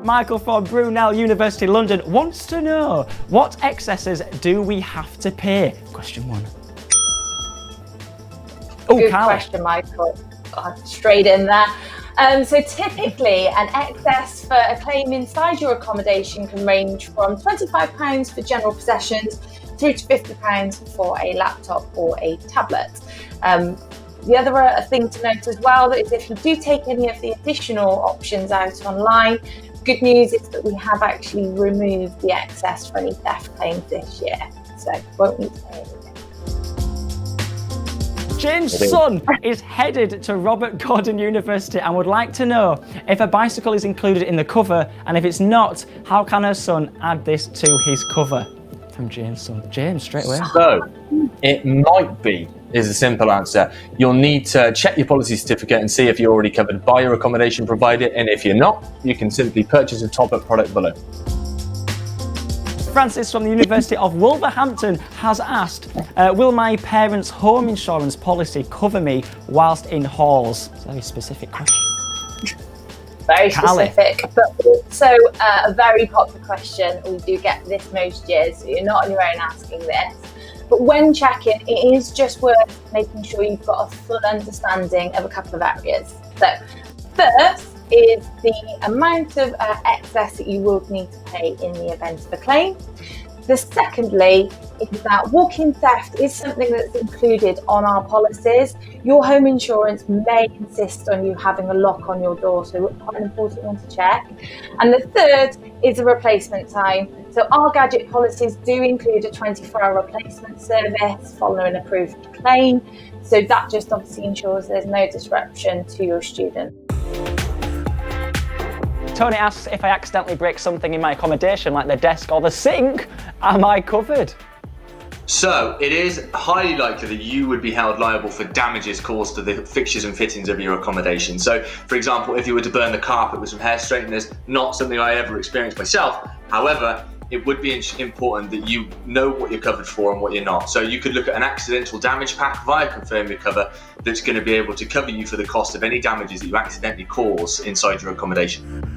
Michael from Brunel University London wants to know, what excesses do we have to pay? Question 1. Good question, Michael. God, straight in there. So typically an excess for a claim inside your accommodation can range from £25 for general possessions through to £50 for a laptop or a tablet. The other thing to note as well is if you do take any of the additional options out online, good news is that we have actually removed the excess for any theft claims this year, so won't need to pay anything. Jane's son is headed to Robert Gordon University and would like to know if a bicycle is included in the cover, and if it's not, how can her son add this to his cover? From Jane's son. James, straight away. So, it might be, is a simple answer. You'll need to check your policy certificate and see if you're already covered by your accommodation provider, and if you're not, you can simply purchase a top-up product below. Francis from the University of Wolverhampton has asked, will my parents' home insurance policy cover me whilst in halls? It's a very specific question. Very specific, but also a very popular question. We do get this most years, so you're not on your own asking this. But when checking, it is just worth making sure you've got a full understanding of a couple of areas. So first is the amount of excess that you will need to pay in the event of a claim. The secondly is that walk-in theft is something that's included on our policies. Your home insurance may insist on you having a lock on your door, so quite an important one to check. And the third is the replacement time. So our gadget policies do include a 24-hour replacement service following an approved claim. So that just obviously ensures there's no disruption to your student. Tony asks, if I accidentally break something in my accommodation, like the desk or the sink, am I covered? So, it is highly likely that you would be held liable for damages caused to the fixtures and fittings of your accommodation. So, for example, if you were to burn the carpet with some hair straighteners, not something I ever experienced myself. However, it would be important that you know what you're covered for and what you're not. So you could look at an accidental damage pack via Confirm Your Cover that's going to be able to cover you for the cost of any damages that you accidentally cause inside your accommodation.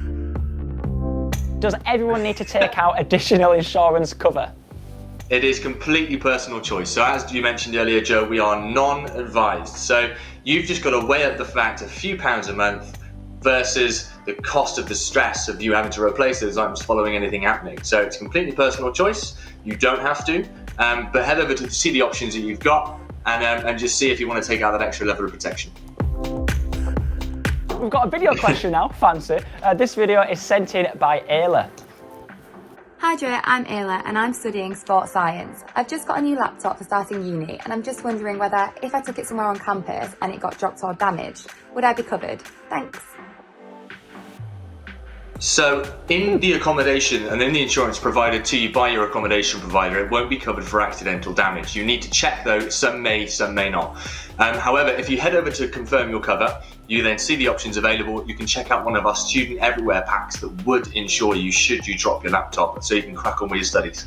Does everyone need to take out additional insurance cover? It is completely personal choice. So as you mentioned earlier, Joe, we are non-advised. So you've just got to weigh up the fact a few pounds a month versus the cost of the stress of you having to replace those items following anything happening. So it's completely personal choice. You don't have to, but head over to see the options that you've got and just see if you want to take out that extra level of protection. We've got a video question now, fancy. This video is sent in by Ayla. Hi Joe, I'm Ayla and I'm studying sports science. I've just got a new laptop for starting uni and I'm just wondering whether if I took it somewhere on campus and it got dropped or damaged, would I be covered? Thanks. So in the accommodation and in the insurance provided to you by your accommodation provider, it won't be covered for accidental damage. You need to check though, some may not. However, if you head over to Confirm Your Cover, you then see the options available. You can check out one of our Student Everywhere packs that would insure you should you drop your laptop, so you can crack on with your studies.